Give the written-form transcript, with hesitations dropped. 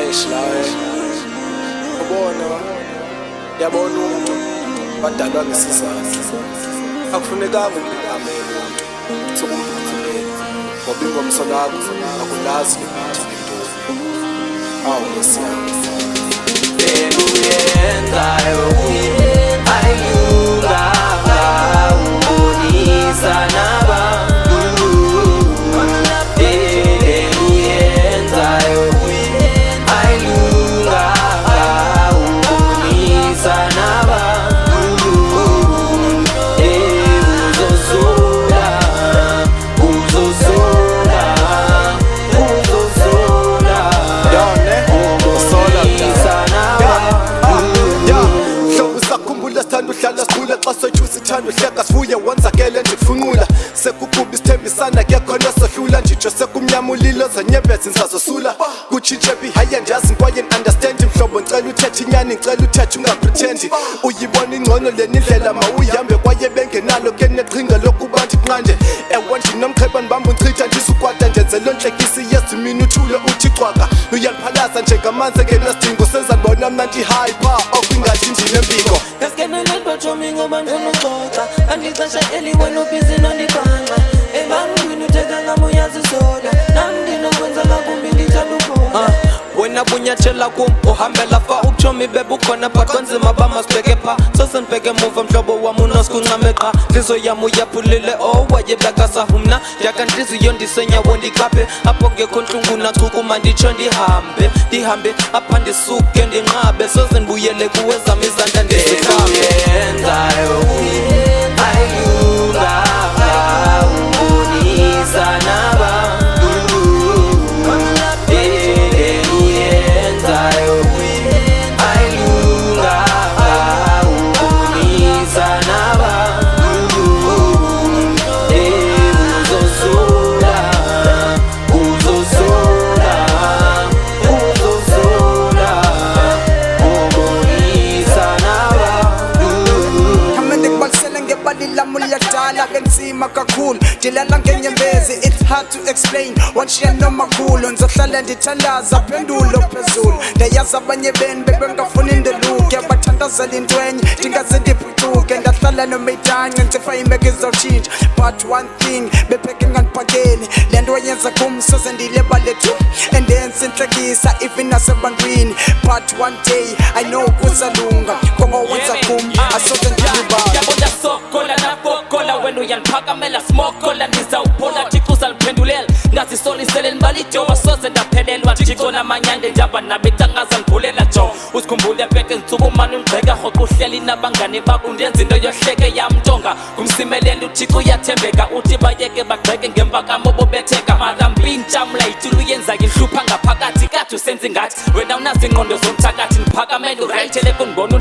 Eshlaye ubona yabona umuntu badalwa ngesizathu akufunekanga ukungamela umuntu sokumkhulumela ngoba ingomso lakho akulazi ukuthi ngintoni awu ngesiyami bekuyenzayo ayuka ubonisa nabantu bekuyenzayo ayuka ubonisa nabantu uzosula Sithanda uhlala sikhula xa soyithu sithanda uhleka sivuye wonzakele nje kufunqula sekukubi sithembisana kekhona sohlula nje sekumnyama ulilo zanyebezi ngisazosula kutshintshe bihaye njazi kwaye understand mhlobo ngicela uthethe inyani ngicela uthethe ungapretendi uyibona ingcono leni ndlela mawuyihambe kwaye bengenalo ke neqhinga lokuba ndiqande ewe ndinomqheba ndibamba unchitha ndisukwada ndenze loo ntlekisi yesu mina uthule uthi cwaka uyaliphalaza njengamanzi engenasidingo senza ndibona mna ndihyper okwingathi ndinempiko Chomingo bandono kota Andizasha eli weno busy nondibanga Ebangwini utekanga muyazi soda Namdino kwenza makumbi nditadukona Wena bunyathela kum uhambela fa ubuchomi bebukhona baqonzima bamasibheke pha sosenibheke muva mhlobo wami unosikuncame qha nhliziyo yami uyaphulile owayebeka sahumna yakanhliziyo ndisenyawo ndiqaphe apho ngekho nhlungu nachukuma nditsho ndihambe apha ndisuke ndinqabe soze ndibuyele kuwe zami izandla ndizikhambe ayuka ubonisa nabantu Benzima kakhulu dilala ngenyembezi it's hard to explain once you know makhulu ngizohlala ndithandaza phendulo phezulu ndayazi abanye beni bebengafuni ndeluke bathandazela intwenye ndingaze ndiphucuke ndahlala nomayitanye ngitsifa imeko izawutshintsha but one thing bepheke ngandiphakeli le nto yenza kum soze ndilebale tu endenza intlekisa even nasebantwini but one day I know kuzalunga kongowenza kum asoze ndilibala wena uyaliphakamela smokola ndizawuphola thixo uzaliphendulela ngazisolisele nibalijoba soze ndaphelelwa thixo namanyande njaba nabecangaza ndibhulela jo uzikhumbule peke ntsubumane ungqeka rhoqo uhleli nabangane bakho ndenza into yohleke yamntonga kumsimeleli uthixo uyathembeka uthi bayeke bagqeke ngempakamo bobetheka marampintshamla yithula uyenza inhlupha ngaphakathi kade usenza ingathi wena unazi ingqondo zomthakathi ndiphakamele urayithele kundibona